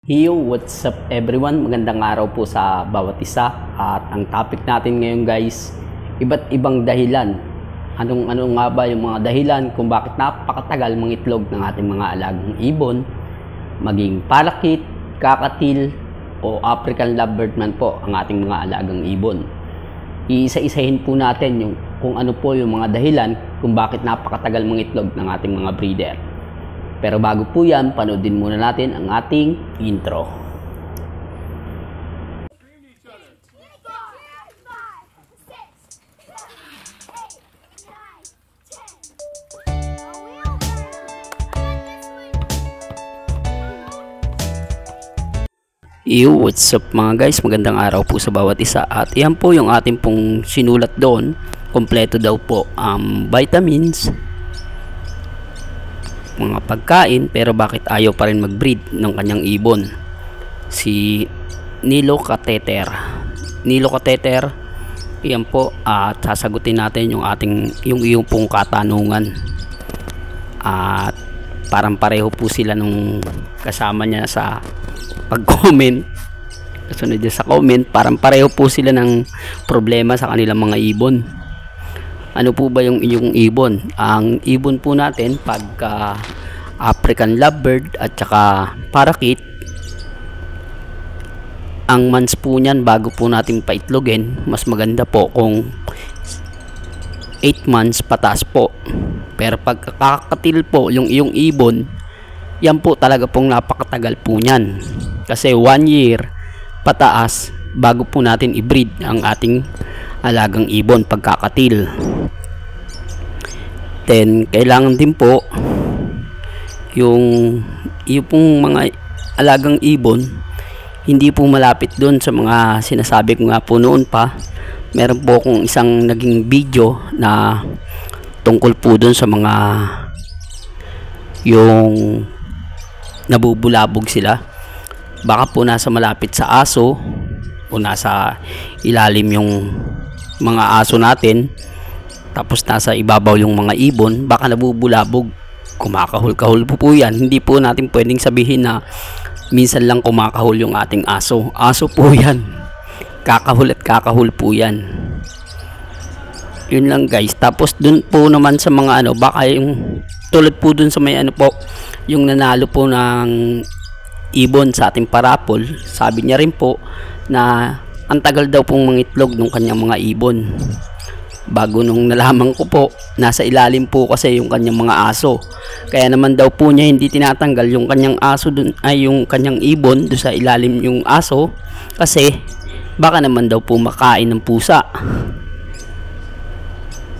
Yo, what's up everyone? Magandang araw po sa bawat isa. At ang topic natin ngayon guys, iba't ibang dahilan. Anong nga ba yung mga dahilan kung bakit napakatagal mangitlog ng ating mga alagang ibon, maging palakit, kakatil, o African lovebird man po ang ating mga alagang ibon. Iisa-isahin po natin kung ano po yung mga dahilan kung bakit napakatagal mangitlog ng ating mga breeder. Pero bago po yan, panoodin muna natin ang ating intro. Yo, what's up mga guys? Magandang araw po sa bawat isa. At yan po yung ating pong sinulat doon. Kompleto daw po ang vitamins, mga pagkain, pero bakit ayaw pa rin mag-breed ng kanyang ibon? Si Nilocateter. Yan po, at sasagutin natin yung iyong pong katanungan. At parang pareho po sila nung kasama niya sa pag-comment. Kasunod niya sa comment, parang pareho po sila ng problema sa kanilang mga ibon. Ano po ba yung inyong ibon? Ang ibon po natin pagka African lovebird at saka parakeet, ang months po niyan bago po natin paitlogin, mas maganda po kung 8 months pataas po. Pero pag kakatil po yung iyong ibon, yan po talaga pong napakatagal po niyan. Kasi 1 year pataas bago po natin i-breed ang ating alagang ibon pagkakatil. Then kailangan din po yung pong mga alagang ibon hindi po malapit doon sa mga sinasabi ko nga po noon pa. Meron po akong isang naging video na tungkol po doon sa mga yung nabubulabog sila. Baka po nasa malapit sa aso o nasa ilalim yung mga aso natin, tapos nasa ibabaw yung mga ibon, baka nabubulabog, kumakahol-kahol po yan. Hindi po natin pwedeng sabihin na minsan lang kumakahol yung ating aso. Aso po yan, kakahol at kakahol po yan. Yun lang guys. Tapos dun po naman sa mga baka yung tulad po dun sa may po, yung nanalo po ng ibon sa ating parapol, sabi niya rin po na ang tagal daw pong mangitlog ng kanyang mga ibon. Bago nung nalaman ko po, nasa ilalim po kasi yung kanyang mga aso. Kaya naman daw po niya hindi tinatanggal yung kanyang aso dun, ay yung kanyang ibon doon sa ilalim yung aso, kasi baka naman daw po makain ng pusa.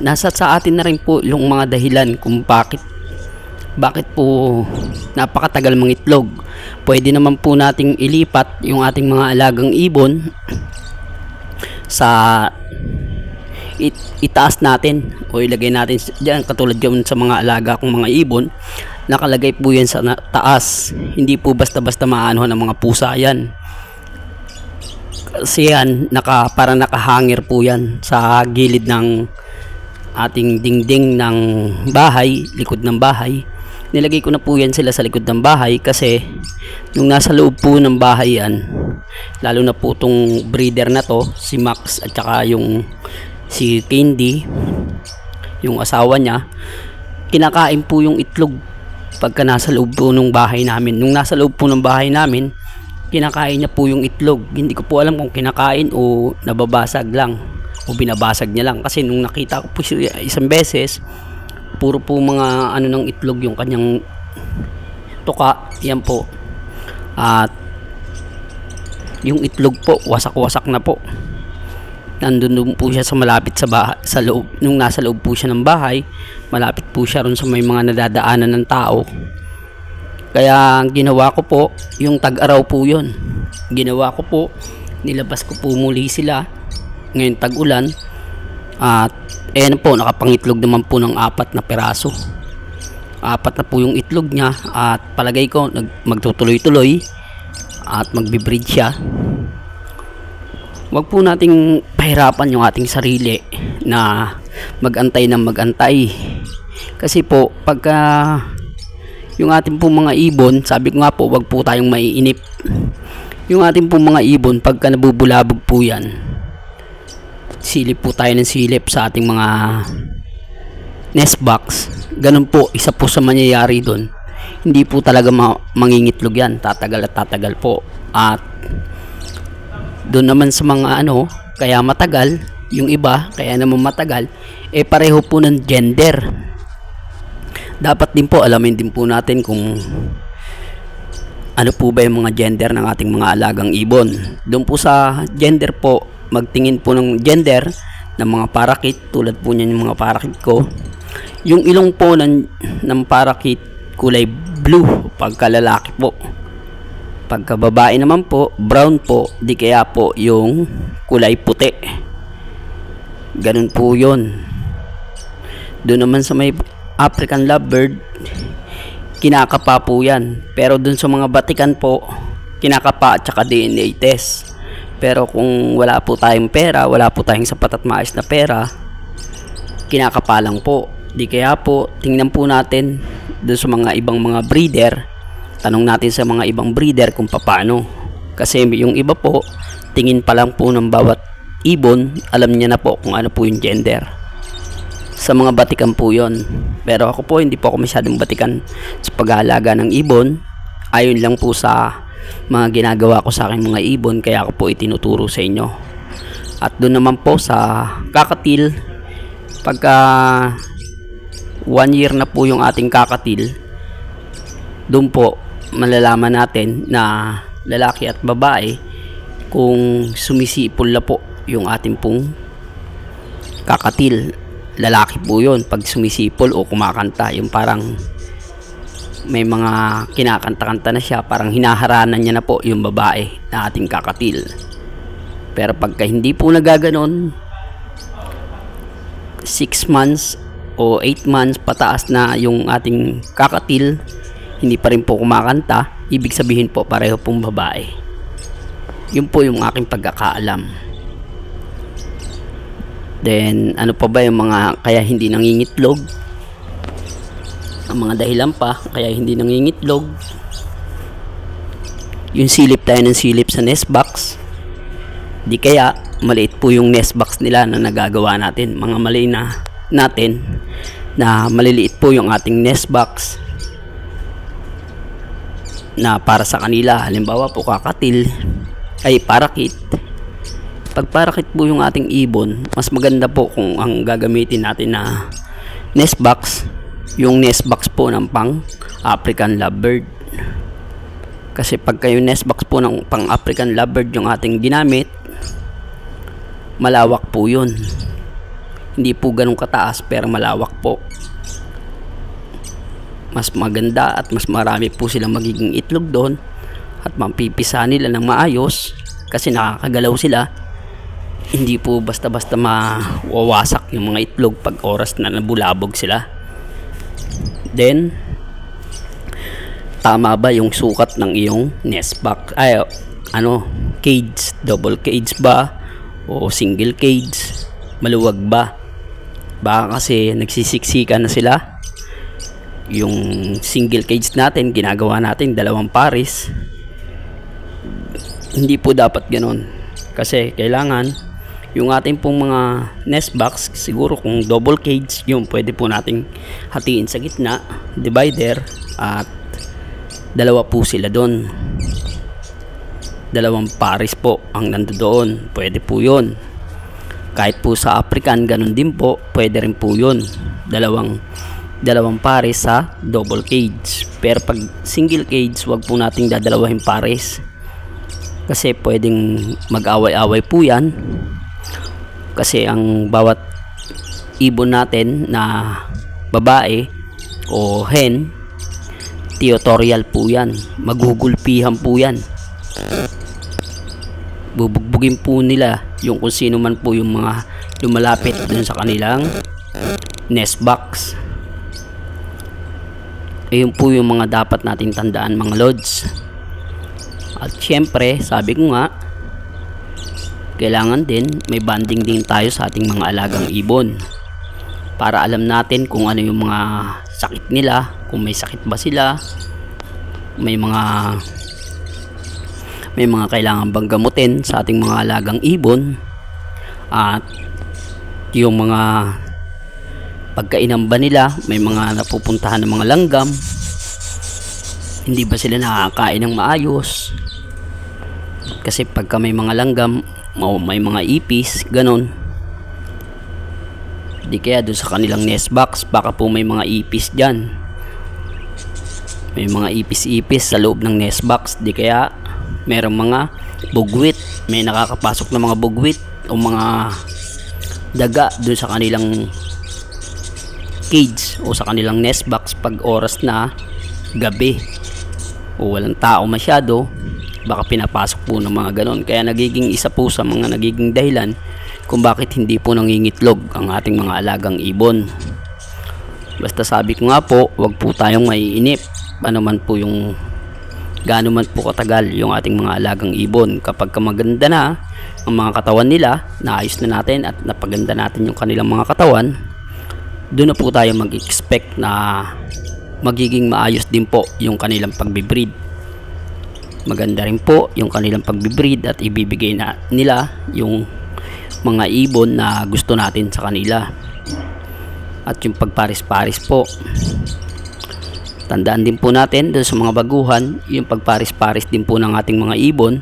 Nasa sa atin na rin po yung mga dahilan kung bakit po napakatagal mangitlog. Pwede naman po nating ilipat yung ating mga alagang ibon sa itaas natin o ilagay natin diyan, katulad yun sa mga alaga kong mga ibon, nakalagay po yan sa taas. Hindi po basta-basta maano ng mga pusa yan, kasi yan parang nakahangir po yan sa gilid ng ating dingding ng bahay, likod ng bahay. Nilagay ko na po yan sila sa likod ng bahay kasi nung nasa loob po ng bahay yan, lalo na po itong breeder na to, si Max at saka si Candy, yung asawa niya, kinakain po yung itlog pagka nasa loob po ng bahay namin. Nung nasa loob po ng bahay namin, kinakain niya po yung itlog. Hindi ko po alam kung kinakain o nababasag lang o binabasag niya lang, kasi nung nakita ko po siya isang beses, puro po mga ng itlog yung kanyang tuka. Yan po. At yung itlog po wasak-wasak na po. Nandun po siya sa malapit sa bahay, sa loob. Nung nasa loob po siya ng bahay, malapit po siya ron sa may mga nadadaanan ng tao. Kaya ang ginawa ko po, yung tag-araw po yun, ginawa ko po, nilabas ko po muli sila ngayon tag-ulan. At po, nakapangitlog naman po ng 4 na peraso. 4 na po yung itlog niya, at palagay ko magtutuloy-tuloy at magbe-breed siya. Wag po nating pahirapan yung ating sarili na magantay ng magantay, kasi po pagka Yung ating pong mga ibon, sabi ko nga po, wag po tayong maiinip. Yung ating pong mga ibon, pagka nabubulabog po yan, silip po tayo ng silip sa ating mga nest box. Ganun po, isa po sa mangyayari doon. Hindi po talaga mangingitlog yan, tatagal at tatagal po. At doon naman sa mga kaya matagal, yung iba, kaya naman matagal, pareho po ng gender. Dapat din po alamin din po natin kung ano po ba yung mga gender ng ating mga alagang ibon. Doon po sa gender po, magtingin po ng gender ng mga parakit, tulad po niyan yung mga parakit ko. Yung ilong po ng parakit kulay blue pagka lalaki po. Pagka babae naman po, brown po, di kaya po yung kulay puti. Ganun po yun. Doon naman sa may African lovebird, kinakapa po yan. Pero dun sa mga batikan po, kinakapa at saka DNA test. Pero kung wala po tayong pera, wala po tayong sapat at maayos na pera, kinakapa lang po. Di kaya po, tingnan po natin dun sa mga ibang mga breeder, tanong natin sa mga ibang breeder kung paano. Kasi yung iba po, tingin pa lang po ng bawat ibon, alam niya na po kung ano po yung gender. Sa mga batikan po yon. Pero ako po, hindi po ako masyadong batikan sa pag-aalaga ng ibon. Ayon lang po sa mga ginagawa ko sa aking mga ibon, kaya ako po itinuturo sa inyo. At doon naman po sa kakatil, pagka 1 year na po yung ating kakatil, doon po malalaman natin na lalaki at babae kung sumisipol na po yung ating pong kakatil. Lalaki po yun pag sumisipol o kumakanta, yung parang may mga kinakanta-kanta na siya, parang hinaharanan niya na po yung babae na ating kakatil. Pero pagka hindi po nagaganon, 6 months o 8 months pataas na yung ating kakatil, hindi pa rin po kumakanta, ibig sabihin po pareho pong babae. Yun po yung aking pagkakaalam. Then ano pa ba yung mga kaya hindi nangingitlog? Ang mga dahilan pa kaya hindi nangingitlog, yung silip tayo ng silip sa nest box. Di kaya maliit po yung nest box nila na nagagawa natin. Mga mali na natin na maliliit po yung ating nest box na para sa kanila. Halimbawa po kakatil ay parakit. Pag parakit po yung ating ibon, mas maganda po kung ang gagamitin natin na nest box, yung nest box po ng pang African lovebird. Kasi pagka yung nest box po ng pang African lovebird yung ating ginamit, malawak po yun. Hindi po ganun kataas pero malawak po. Mas maganda at mas marami po silang magiging itlog doon at mapipisa nila ng maayos kasi nakakagalaw sila. Hindi po basta-basta mawawasak yung mga itlog pag oras na nabulabog sila. Then tama ba yung sukat ng iyong nest box? Cage, double cage ba o single cage? Maluwag ba? Baka kasi nagsisiksikan na sila. Yung single cage natin, ginagawa natin 2 pares. Hindi po dapat ganoon. Kasi kailangan yung ating pong mga nest box, siguro kung double cage, yung pwede po nating hatiin sa gitna, divider, at 2 po sila doon. 2 pares po ang nandoon, pwede po yun. Kahit po sa African, ganun din po, pwede rin po yun. 2 pares sa double cage. Pero pag single cage, wag po nating dadalawahin pares. Kasi pwedeng mag-away-away po yan. Kasi ang bawat ibon natin na babae o hen, territorial po yan. Magugulpihan po yan. Bubugbugin po nila yung kung sino man po yung mga lumalapit dun sa kanilang nest box. Ayun po yung mga dapat nating tandaan, mga lods. At syempre, sabi ko nga, kailangan din may banding din tayo sa ating mga alagang ibon para alam natin kung ano yung mga sakit nila, kung may sakit ba sila, may mga kailangan bang gamutin sa ating mga alagang ibon, at yung mga pagkainan ba nila, may mga napupuntahan ng mga langgam, hindi ba sila nakakain ng maayos, kasi pagka may mga langgam may mga ipis, ganon. Di kaya doon sa kanilang nest box, baka po may mga ipis dyan, may mga ipis-ipis sa loob ng nest box. Di kaya merong mga bugwit, may nakakapasok na mga bugwit o mga daga doon sa kanilang cage o sa kanilang nest box pag oras na gabi o walang tao masyado, baka pinapasok po ng mga ganon. Kaya nagiging isa po sa mga nagiging dahilan kung bakit hindi po nangingitlog ang ating mga alagang ibon. Basta sabi ko nga po, wag po tayong maiinip ano man po yung gaano man po katagal yung ating mga alagang ibon. Kapag maganda na ang mga katawan nila, naayos na natin at napaganda natin yung kanilang mga katawan, doon na po tayo mag-expect na magiging maayos din po yung kanilang pagbibreed. Maganda rin po yung kanilang pagbibreed at ibibigay na nila yung mga ibon na gusto natin sa kanila. At yung pagparis-paris po, tandaan din po natin doon sa mga baguhan, yung pagparis-paris din po ng ating mga ibon.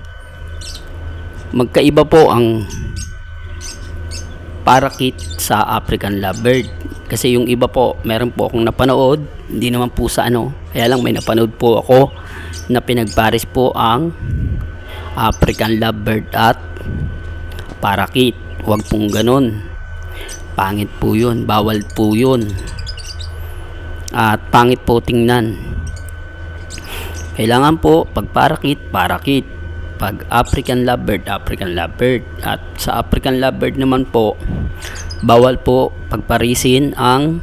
Magkaiba po ang parakeet sa African lovebird, kasi yung iba po, meron po akong napanood, hindi naman po sa kaya lang may napanood po ako na pinagparis po ang African lovebird at parakeet. Huwag pong ganon, pangit po yun, bawal po yun, at pangit po tingnan. Kailangan po pag parakeet, parakeet, pag African lovebird, African lovebird. At sa African lovebird naman po, bawal po pagparisin ang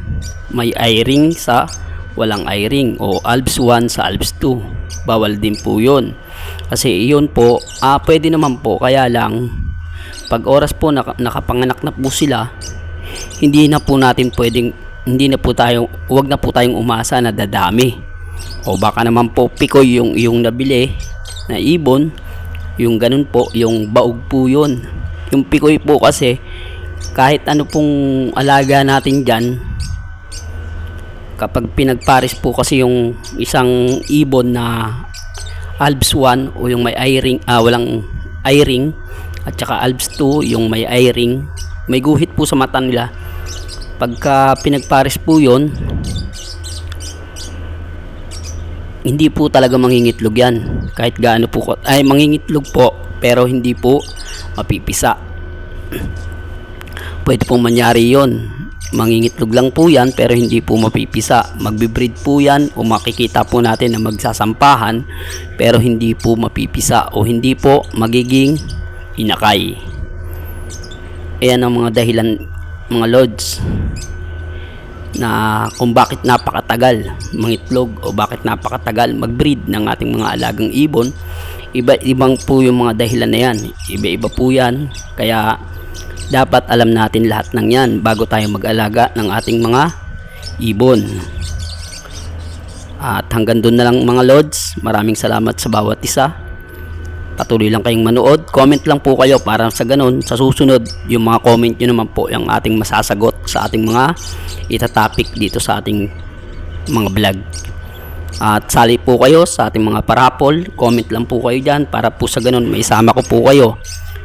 may eye-ring sa walang eye-ring, o albs 1 sa albs 2. Bawal din po yun, kasi yun po pwede naman po, kaya lang pag oras po nakapanganak na po sila, hindi na po wag na po tayong umasa na dadami, o baka naman po pikoy yung nabili na ibon, yung ganun po, yung baog po yun. Yung pikoy po kasi kahit ano pong alaga natin dyan, kapag pinagparis po kasi yung isang ibon na albs 1 o yung may eye-ring, walang eye-ring, at saka albs 2 yung may eye-ring, may guhit po sa mata nila. Pagka pinagparis po yun, hindi po talaga mangingitlog yan. Kahit gaano po mangingitlog po, pero hindi po mapipisa. Pwede po mangyari yon, mangingitlog lang po yan pero hindi po mapipisa. Magbibreed po yan, o makikita po natin na magsasampahan pero hindi po mapipisa o hindi po magiging inakay. Ayan ang mga dahilan, mga lods, na kung bakit napakatagal mangitlog o bakit napakatagal magbreed ng ating mga alagang ibon. Iba-ibang po yung mga dahilan na yan, iba-iba po yan. Kaya dapat alam natin lahat ng yan bago tayo mag-alaga ng ating mga ibon. At hanggang doon na lang mga lods. Maraming salamat sa bawat isa. Patuloy lang kayong manood, comment lang po kayo para sa ganun sa susunod yung mga comment nyo naman po yung ating masasagot sa ating mga itatopic dito sa ating mga vlog. At sali po kayo sa ating mga parapol, comment lang po kayo dyan para po sa ganun may isama ko po kayo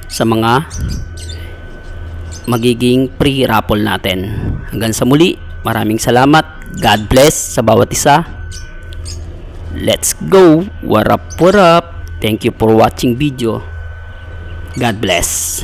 sa mga magiging pre-raffle natin. Hanggang sa muli, maraming salamat, God bless sa bawat isa. Let's go, what up, what up. Thank you for watching video. God bless.